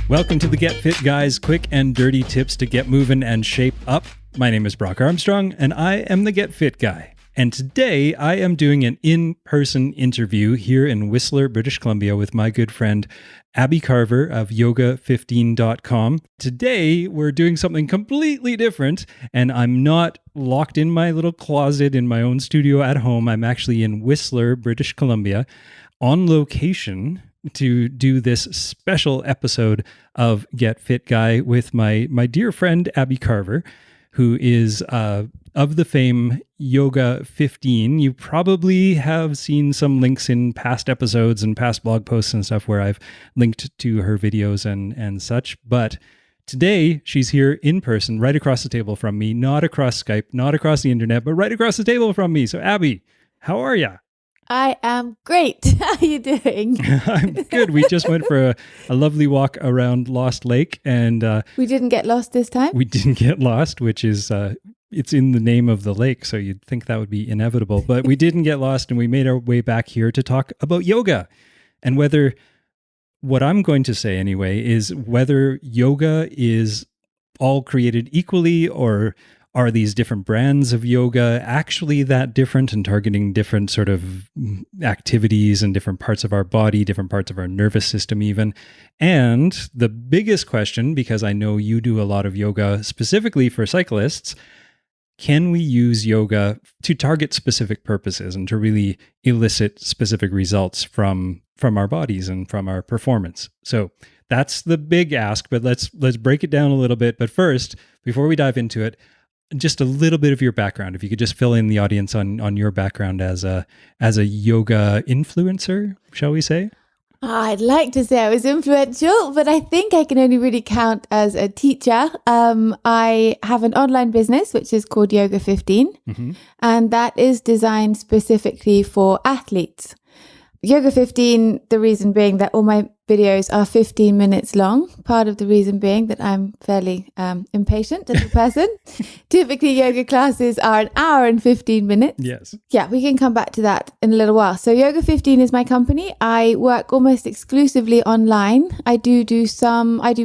Welcome to the Get Fit Guys, quick and dirty tips to get moving and shape up. My name is Brock Armstrong, and I am the Get Fit Guy. And today I am doing an in-person interview here in Whistler, British Columbia with my good friend Abi Carver of yoga15.com. Today we're doing something completely different, and I'm not locked in my little closet in my own studio at home. I'm actually in Whistler, British Columbia, on location to do this special episode of Get Fit Guy with my dear friend Abi Carver, who is of the fame Yoga 15. You probably have seen some links in past episodes and past blog posts and stuff where I've linked to her videos and such. But today she's here in person, right across the table from me, not across Skype, not across the internet, but right across the table from me. So Abi, how are you? I am great. How are you doing? I'm good. We just went for a lovely walk around Lost Lake, and we didn't get lost this time. We didn't get lost, which is it's in the name of the lake, so you'd think that would be inevitable. But we didn't get lost, and we made our way back here to talk about yoga and whether what I'm going to say anyway is whether yoga is all created equally, or are these different brands of yoga actually that different and targeting different sort of activities and different parts of our body, different parts of our nervous system even? And the biggest question, because I know you do a lot of yoga specifically for cyclists, can we use yoga to target specific purposes and to really elicit specific results from our bodies and from our performance? So that's the big ask, but let's break it down a little bit. But first, before we dive into it, just a little bit of your background. If you could just fill in the audience on your background as a yoga influencer, shall we say? I'd like to say I was influential, but I think I can only really count as a teacher. I have an online business, which is called Yoga 15, and that is designed specifically for athletes. Yoga 15, the reason being that all my videos are 15 minutes long. Part of the reason being that I'm fairly impatient as a person. Typically, yoga classes are an hour and 15 minutes. Yes. Yeah, we can come back to that in a little while. So Yoga 15 is my company. I work almost exclusively online. I do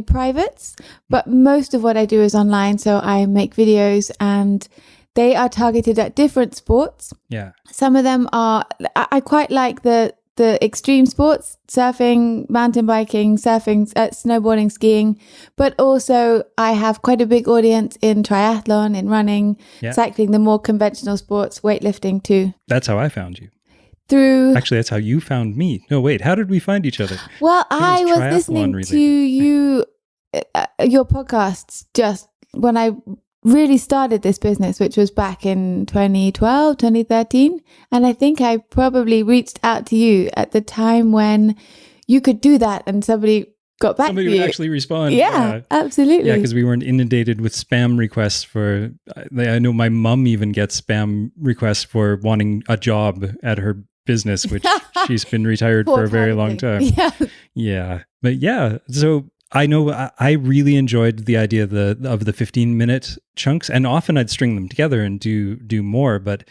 privates, but most of what I do is online. So I make videos and they are targeted at different sports. Yeah. Some of them are, I quite like the extreme sports, surfing, mountain biking, surfing, snowboarding, skiing, but also I have quite a big audience in triathlon, in running, cycling, the more conventional sports, weightlifting too. That's how I found you. Actually, that's how you found me. No, wait, how did we find each other? Well, I was listening to your podcasts just when I really started this business, which was back in 2012, 2013. And I think I probably reached out to you at the time when you could do that and somebody got back to you. Somebody would actually respond. Yeah, absolutely. Yeah, because we weren't inundated with spam requests for, I know my mom even gets spam requests for wanting a job at her business, which she's been retired for a very long time. Yeah. But yeah, so I know I really enjoyed the idea of the 15-minute chunks, and often I'd string them together and do more. But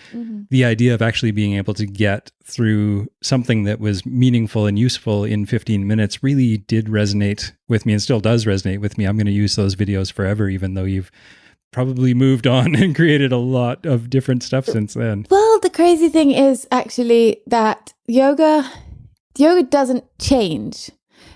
the idea of actually being able to get through something that was meaningful and useful in 15 minutes really did resonate with me and still does resonate with me. I'm going to use those videos forever, even though you've probably moved on and created a lot of different stuff since then. Well, the crazy thing is actually that yoga doesn't change.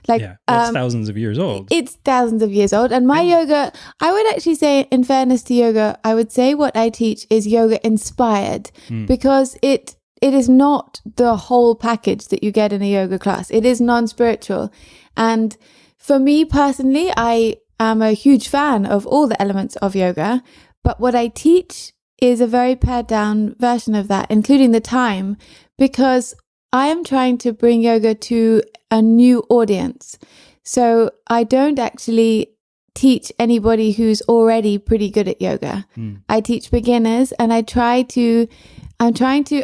It's thousands of years old. It's thousands of years old. And my yoga, I would actually say, in fairness to yoga, I would say what I teach is yoga inspired because it is not the whole package that you get in a yoga class. It is non-spiritual. And for me personally, I am a huge fan of all the elements of yoga. But what I teach is a very pared down version of that, including the time, because I am trying to bring yoga to a new audience. So I don't actually teach anybody who's already pretty good at yoga. I teach beginners, and I'm trying to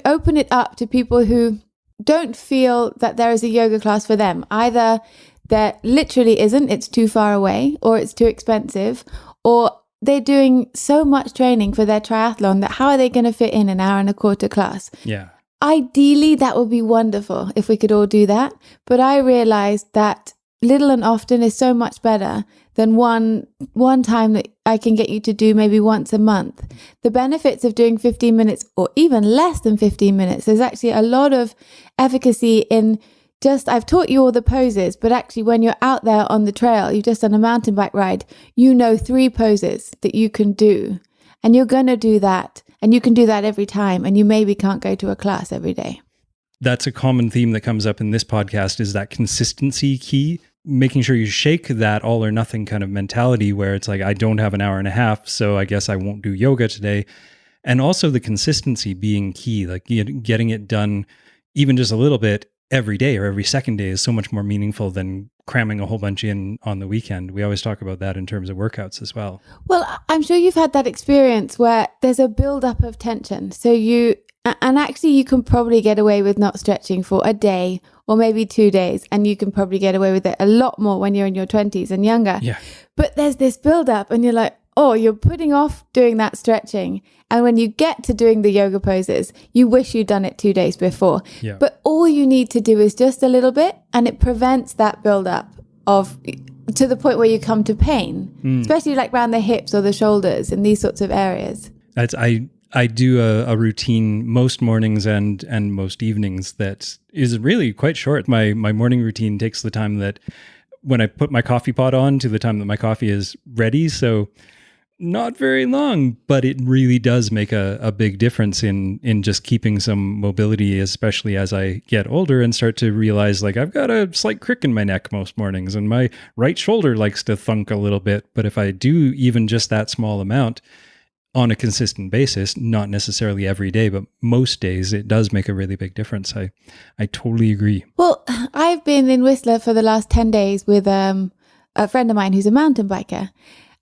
open it up to people who don't feel that there is a yoga class for them. Either there literally isn't, it's too far away, or it's too expensive, or they're doing so much training for their triathlon that how are they going to fit in an hour and a quarter class? Yeah. Ideally, that would be wonderful if we could all do that. But I realized that little and often is so much better than one time that I can get you to do maybe once a month. The benefits of doing 15 minutes or even less than 15 minutes, there's actually a lot of efficacy in just, I've taught you all the poses, but actually when you're out there on the trail, you've just done a mountain bike ride, 3 poses that you can do. And you're going to do that. And you can do that every time. And you maybe can't go to a class every day. That's a common theme that comes up in this podcast, is that consistency key, making sure you shake that all or nothing kind of mentality where it's like, I don't have an hour and a half, so I guess I won't do yoga today. And also the consistency being key, like getting it done even just a little bit every day or every second day is so much more meaningful than cramming a whole bunch in on the weekend. We always talk about that in terms of workouts as well. Well, I'm sure you've had that experience where there's a build-up of tension. So you can probably get away with not stretching for a day or maybe 2 days, and you can probably get away with it a lot more when you're in your 20s and younger. Yeah. But there's this build-up and you're like, oh, you're putting off doing that stretching. And when you get to doing the yoga poses, you wish you'd done it 2 days before. Yeah. But all you need to do is just a little bit, and it prevents that build-up to the point where you come to pain, especially like around the hips or the shoulders and these sorts of areas. I do a routine most mornings and most evenings that is really quite short. My morning routine takes the time that when I put my coffee pot on to the time that my coffee is ready. So not very long, but it really does make a big difference in just keeping some mobility, especially as I get older and start to realize like I've got a slight crick in my neck most mornings and my right shoulder likes to thunk a little bit. But if I do even just that small amount on a consistent basis, not necessarily every day, but most days, it does make a really big difference. I totally agree. Well, I've been in Whistler for the last 10 days with a friend of mine who's a mountain biker.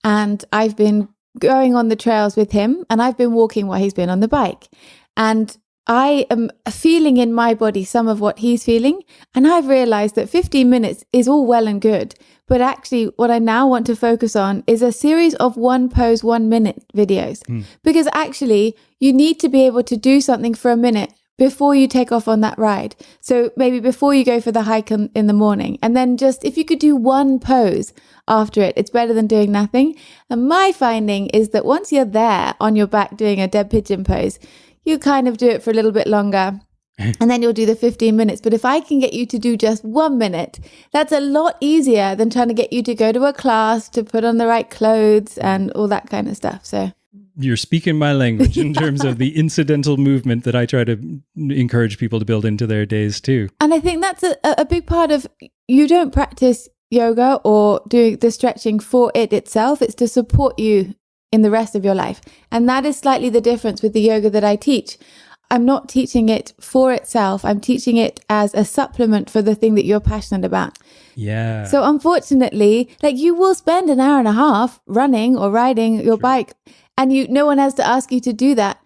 And I've been going on the trails with him, and I've been walking while he's been on the bike. And I am feeling in my body some of what he's feeling. And I've realized that 15 minutes is all well and good. But actually, what I now want to focus on is a series of 1 pose, 1 minute videos. Because actually, you need to be able to do something for a minute before you take off on that ride. So maybe before you go for the hike in the morning. And then just, if you could do 1 pose after it, it's better than doing nothing. And my finding is that once you're there on your back doing a dead pigeon pose, you kind of do it for a little bit longer. And then you'll do the 15 minutes. But if I can get you to do just 1 minute, that's a lot easier than trying to get you to go to a class, to put on the right clothes and all that kind of stuff. So you're speaking my language in terms of the incidental movement that I try to encourage people to build into their days too. And I think that's a big part of, you don't practice yoga or do the stretching for it itself. It's to support you in the rest of your life. And that is slightly the difference with the yoga that I teach. I'm not teaching it for itself. I'm teaching it as a supplement for the thing that you're passionate about. Yeah. So unfortunately, like, you will spend an hour and a half running or riding your bike, and no one has to ask you to do that.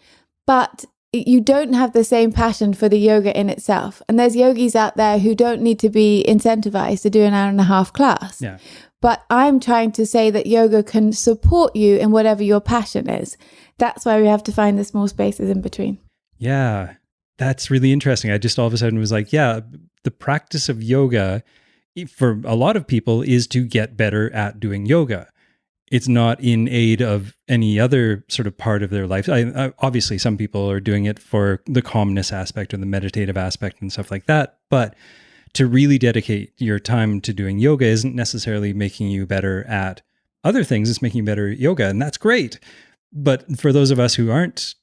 But you don't have the same passion for the yoga in itself. And there's yogis out there who don't need to be incentivized to do an hour and a half class. Yeah. But I'm trying to say that yoga can support you in whatever your passion is. That's why we have to find the small spaces in between. Yeah, that's really interesting. I just all of a sudden was like, yeah, the practice of yoga for a lot of people is to get better at doing yoga. It's not in aid of any other sort of part of their life. Obviously, some people are doing it for the calmness aspect or the meditative aspect and stuff like that. But to really dedicate your time to doing yoga isn't necessarily making you better at other things. It's making you better at yoga, and that's great. But for those of us who aren't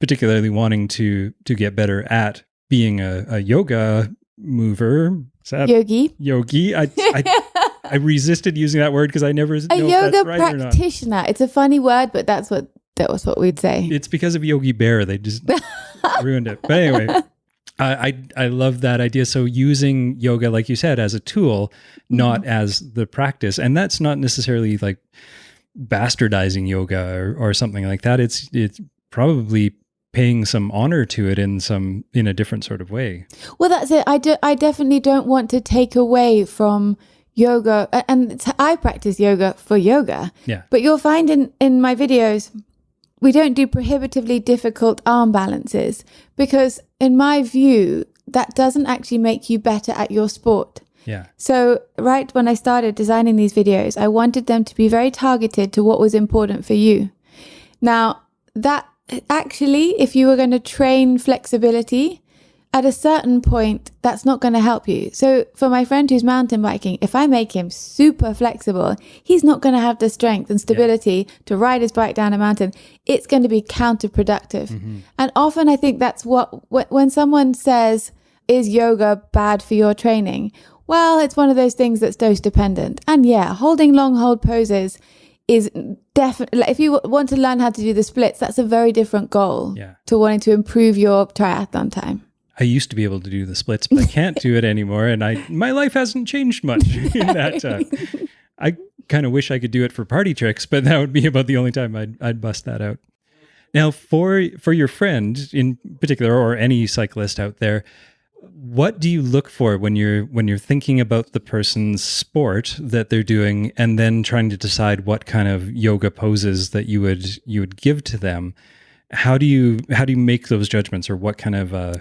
particularly wanting to get better at being a yoga mover, yogi. I resisted using that word because I never know if that's right or not. A yoga practitioner. It's a funny word, but that was what we'd say. It's because of Yogi Bear. They just ruined it. But anyway, I love that idea. So using yoga, like you said, as a tool, not as the practice. And that's not necessarily like bastardizing yoga or something like that. It's probably paying some honor to it in a different sort of way. Well, that's it. I definitely don't want to take away from yoga, and I practice yoga for yoga. Yeah. But you'll find in my videos, we don't do prohibitively difficult arm balances, because in my view, that doesn't actually make you better at your sport. Yeah. So right when I started designing these videos, I wanted them to be very targeted to what was important for you. Now, that actually, if you were going to train flexibility, at a certain point, that's not going to help you. So for my friend who's mountain biking, if I make him super flexible, he's not going to have the strength and stability to ride his bike down a mountain. It's going to be counterproductive. Mm-hmm. And often I think that's when someone says, is yoga bad for your training? Well, it's one of those things that's dose dependent. And yeah, holding long hold poses is definitely, if you want to learn how to do the splits, that's a very different goal to wanting to improve your triathlon time. I used to be able to do the splits, but I can't do it anymore. And my life hasn't changed much in that. I kind of wish I could do it for party tricks, but that would be about the only time I'd bust that out. Now, for your friend in particular, or any cyclist out there, what do you look for when you're thinking about the person's sport that they're doing, and then trying to decide what kind of yoga poses that you would give to them? How do you make those judgments, or what kind of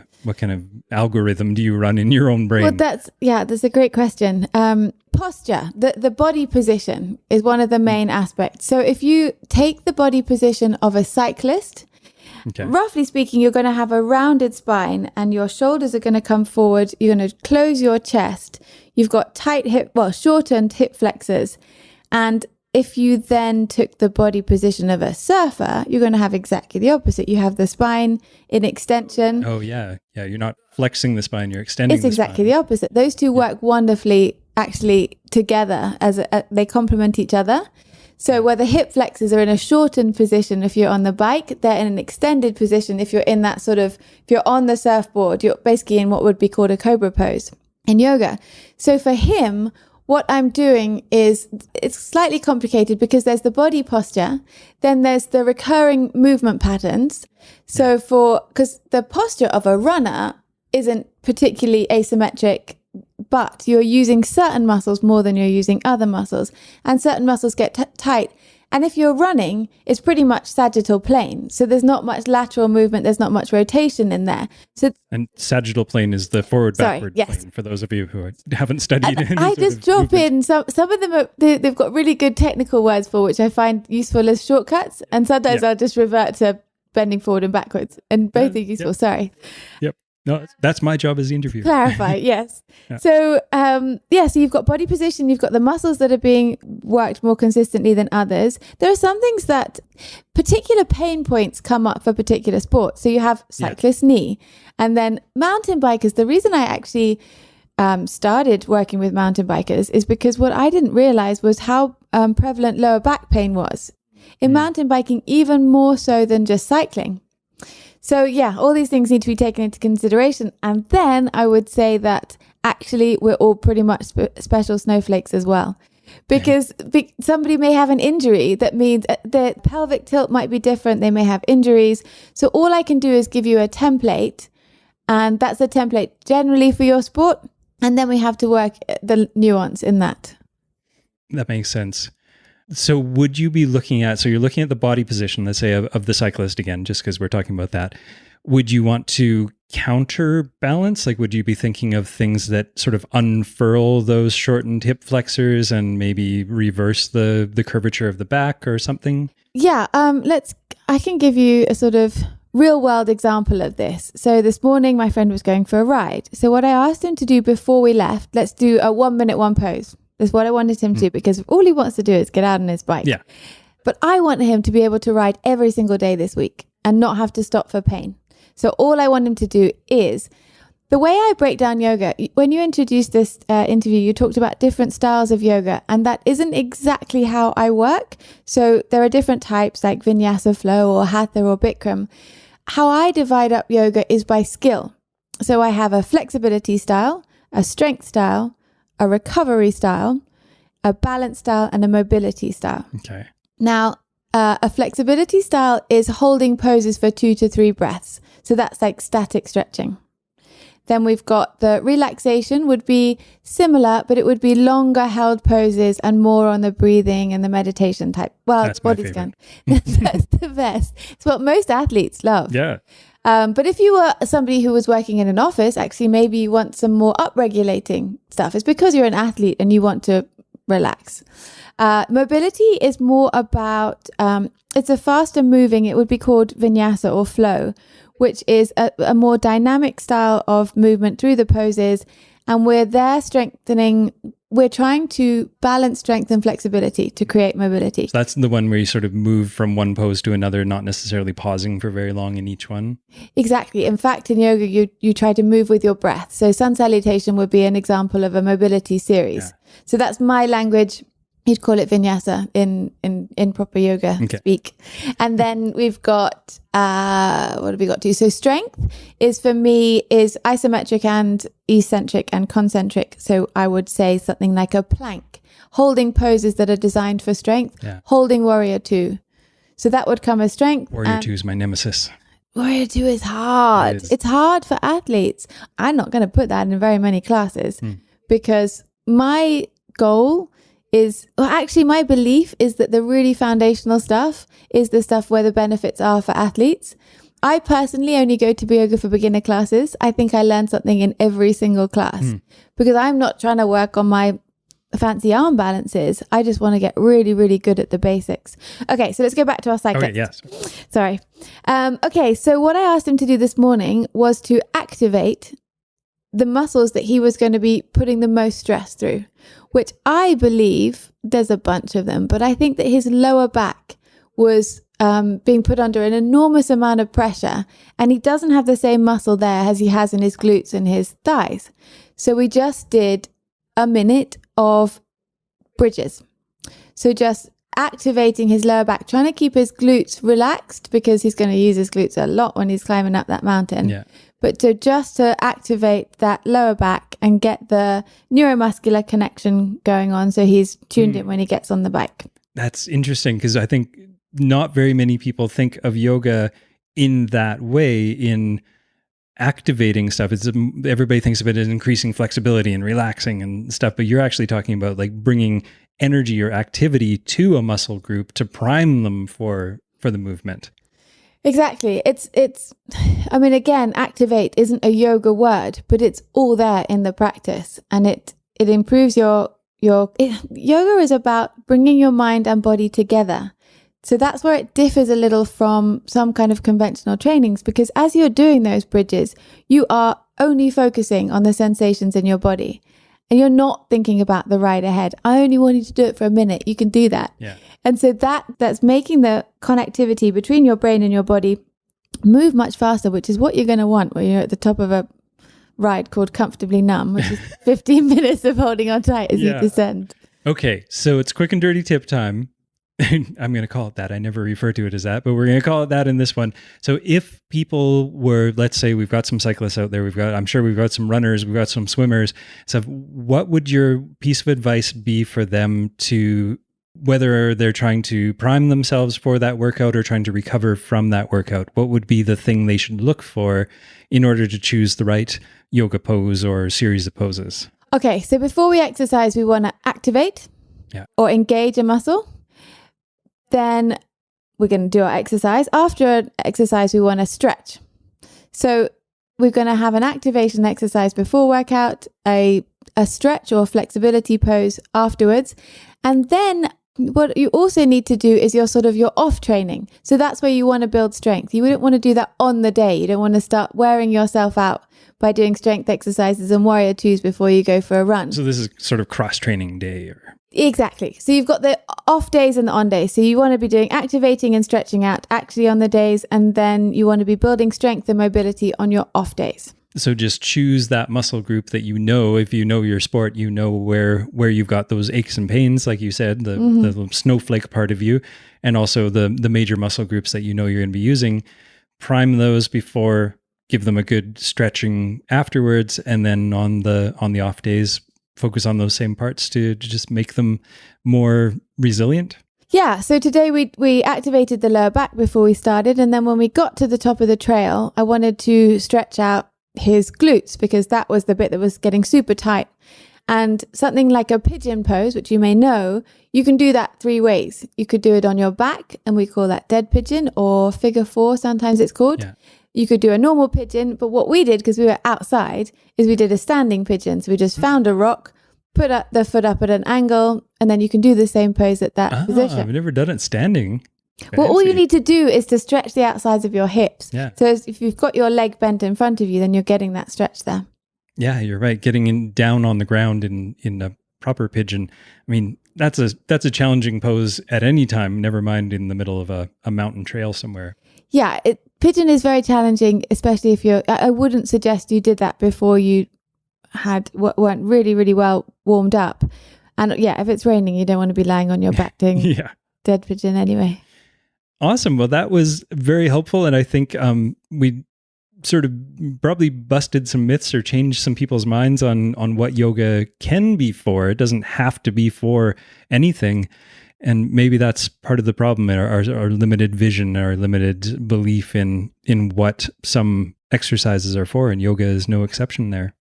algorithm do you run in your own brain? Well, that's a great question. Posture, the body position is one of the main aspects. So if you take the body position of a cyclist, roughly speaking, you're going to have a rounded spine and your shoulders are going to come forward. You're going to close your chest. You've got shortened hip flexors. And if you then took the body position of a surfer, you're going to have exactly the opposite. You have the spine in extension. Oh, yeah. Yeah, you're not flexing the spine, you're extending the spine. It's exactly the opposite. Those two work wonderfully, actually, together as they complement each other. So where the hip flexors are in a shortened position if you're on the bike, they're in an extended position if you're in that if you're on the surfboard, you're basically in what would be called a cobra pose in yoga. So for him, what I'm doing is, it's slightly complicated because there's the body posture, then there's the recurring movement patterns. So because the posture of a runner isn't particularly asymmetric, but you're using certain muscles more than you're using other muscles, and certain muscles get tight. And if you're running, it's pretty much sagittal plane. So there's not much lateral movement. There's not much rotation in there. And sagittal plane is the forward-backward plane, for those of you who haven't studied any I just drop in. Some of them, they've got really good technical words for, which I find useful as shortcuts. And sometimes I'll just revert to bending forward and backwards. And both are useful. Sorry. Yep. No, that's my job as the interviewer. Clarify, yes. So, so you've got body position, you've got the muscles that are being worked more consistently than others. There are some things that particular pain points come up for particular sports. So you have cyclist knee, and then mountain bikers. The reason I actually started working with mountain bikers is because what I didn't realize was how prevalent lower back pain was in mountain biking, even more so than just cycling. So all these things need to be taken into consideration. And then I would say that actually we're all pretty much special snowflakes as well. Because somebody may have an injury that means the pelvic tilt might be different. They may have injuries. So all I can do is give you a template. And that's a template generally for your sport. And then we have to work the nuance in that. That makes sense. So would you be looking at, so you're looking at the body position, let's say of the cyclist again, just because we're talking about that. Would you want to counterbalance? Like, would you be thinking of things that sort of unfurl those shortened hip flexors and maybe reverse the curvature of the back or something? Yeah, I can give you a sort of real world example of this. So this morning, my friend was going for a ride. So what I asked him to do before we left, let's do a 1 minute, one pose. That's what I wanted him to do, because all he wants to do is get out on his bike. Yeah. But I want him to be able to ride every single day this week and not have to stop for pain. So all I want him to do is, the way I break down yoga, when you introduced this interview, you talked about different styles of yoga, and that isn't exactly how I work. So there are different types like Vinyasa Flow or Hatha or Bikram. How I divide up yoga is by skill. So I have a flexibility style, a strength style, a recovery style, a balance style, and a mobility style. Okay. Now, a flexibility style is holding poses for 2 to 3 breaths. So that's like static stretching. Then we've got the relaxation would be similar, but it would be longer held poses and more on the breathing and the meditation type. Well, that's body scan. That's the best. It's what most athletes love. Yeah. But if you were somebody who was working in an office, actually, maybe you want some more upregulating stuff. It's because you're an athlete and you want to relax. Mobility is more about, it's a faster moving, it would be called vinyasa or flow, which is a more dynamic style of movement through the poses. And we're there strengthening, we're trying to balance strength and flexibility to create mobility. So that's the one where you sort of move from one pose to another, not necessarily pausing for very long in each one. Exactly. In fact, in yoga, you try to move with your breath. So sun salutation would be an example of a mobility series. Yeah. So that's my language. You'd call it vinyasa in proper yoga speak. And then we've got, what have we got to? So strength is, for me, is isometric and eccentric and concentric. So I would say something like a plank, holding poses that are designed for strength, holding warrior two. So that would come as strength. Warrior two is my nemesis. Warrior two is hard. It's hard for athletes. I'm not going to put that in very many classes because my goal is, well, actually my belief is that the really foundational stuff is the stuff where the benefits are for athletes. I personally only go to yoga for beginner classes. I think I learn something in every single class because I'm not trying to work on my fancy arm balances. I just want to get really, really good at the basics. Okay, so let's go back to our cyclist. Okay, yes. Sorry. Okay, so what I asked him to do this morning was to activate the muscles that he was going to be putting the most stress through, which I believe there's a bunch of them, but I think that his lower back was being put under an enormous amount of pressure, and he doesn't have the same muscle there as he has in his glutes and his thighs. So we just did a minute of bridges. So just activating his lower back, trying to keep his glutes relaxed because he's going to use his glutes a lot when he's climbing up that mountain. Yeah. But to activate that lower back and get the neuromuscular connection going on so he's tuned in when he gets on the bike. That's interesting because I think not very many people think of yoga in that way, in activating stuff. Everybody thinks of it as increasing flexibility and relaxing and stuff, but you're actually talking about like bringing energy or activity to a muscle group to prime them for the movement. Exactly. It's I mean, again, activate isn't a yoga word, but it's all there in the practice, and it improves yoga is about bringing your mind and body together. So that's where it differs a little from some kind of conventional trainings, because as you're doing those bridges, you are only focusing on the sensations in your body. And you're not thinking about the ride ahead. I only want you to do it for a minute. You can do that. Yeah. And so that's making the connectivity between your brain and your body move much faster, which is what you're going to want when you're at the top of a ride called Comfortably Numb, which is 15 minutes of holding on tight as you descend. Okay, so it's quick and dirty tip time. I'm going to call it that. I never refer to it as that, but we're going to call it that in this one. So if people were, let's say we've got some cyclists out there, I'm sure we've got some runners, we've got some swimmers. So what would your piece of advice be for them to, whether they're trying to prime themselves for that workout or trying to recover from that workout? What would be the thing they should look for in order to choose the right yoga pose or series of poses? Okay, so before we exercise, we want to activate or engage a muscle. Then we're going to do our exercise. After an exercise, we want to stretch. So we're going to have an activation exercise before workout, a stretch or flexibility pose afterwards. And then what you also need to do is your off training. So that's where you want to build strength. You wouldn't want to do that on the day. You don't want to start wearing yourself out by doing strength exercises and warrior twos before you go for a run. So this is sort of cross training day or... Exactly. So you've got the off days and the on days. So you want to be doing activating and stretching out actually on the days, and then you want to be building strength and mobility on your off days. So just choose that muscle group that you know. If you know your sport, you know where you've got those aches and pains, like you said, the snowflake part of you, and also the major muscle groups that you know you're going to be using. Prime those before, give them a good stretching afterwards, and then on the off days, focus on those same parts to just make them more resilient? Yeah, so today we activated the lower back before we started, and then when we got to the top of the trail, I wanted to stretch out his glutes because that was the bit that was getting super tight. And something like a pigeon pose, which you may know, you can do that 3 ways. You could do it on your back, and we call that dead pigeon, or figure 4, sometimes it's called. Yeah. you could do a normal pigeon. But what we did, because we were outside, is we did a standing pigeon. So we just found a rock, put the foot up at an angle, and then you can do the same pose at that position. I've never done it standing. Well, all you need to do is to stretch the outsides of your hips. Yeah. So if you've got your leg bent in front of you, then you're getting that stretch there. Yeah, you're right. Getting down on the ground in a proper pigeon. I mean, that's a challenging pose at any time, never mind in the middle of a mountain trail somewhere. Yeah, pigeon is very challenging, especially if I wouldn't suggest you did that before you weren't really, really well warmed up. And yeah, if it's raining, you don't want to be lying on your back doing dead pigeon anyway. Awesome. Well, that was very helpful. And I think we sort of probably busted some myths or changed some people's minds on what yoga can be for. It doesn't have to be for anything. And maybe that's part of the problem, our limited vision, our limited belief in what some exercises are for. And yoga is no exception there.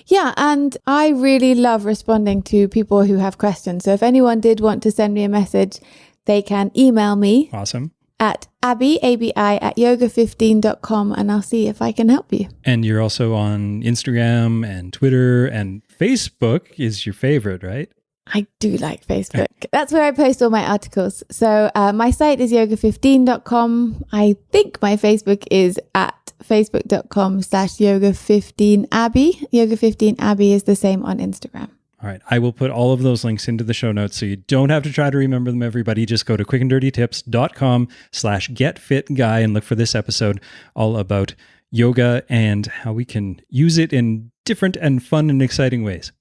Yeah, and I really love responding to people who have questions. So if anyone did want to send me a message, they can email me. Awesome. At Abi, A-B-I, at yoga15.com, and I'll see if I can help you. And you're also on Instagram and Twitter, and Facebook is your favorite, right? I do like Facebook. That's where I post all my articles. So my site is yoga15.com. I think my Facebook is at facebook.com/yoga15abby. Yoga15abby is the same on Instagram. All right. I will put all of those links into the show notes so you don't have to try to remember them, everybody. Just go to quickanddirtytips.com/getfitguy and look for this episode all about yoga and how we can use it in different and fun and exciting ways.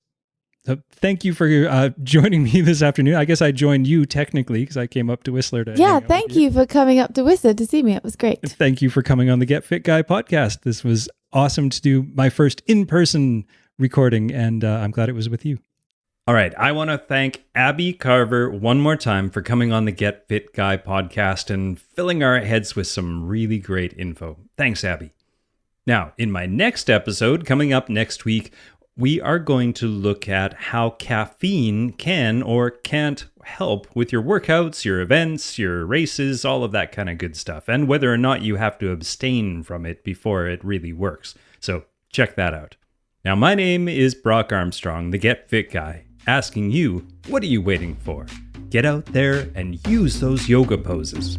So thank you for joining me this afternoon. I guess I joined you technically because I came up to Whistler to Yeah, thank you for coming up to Whistler to see me. It was great. Thank you for coming on the Get Fit Guy podcast. This was awesome to do my first in-person recording, and I'm glad it was with you. All right. I want to thank Abi Carver one more time for coming on the Get Fit Guy podcast and filling our heads with some really great info. Thanks, Abi. Now, in my next episode, coming up next week, we are going to look at how caffeine can or can't help with your workouts, your events, your races, all of that kind of good stuff, and whether or not you have to abstain from it before it really works. So check that out. Now, my name is Brock Armstrong, the Get Fit Guy, asking you, what are you waiting for? Get out there and use those yoga poses.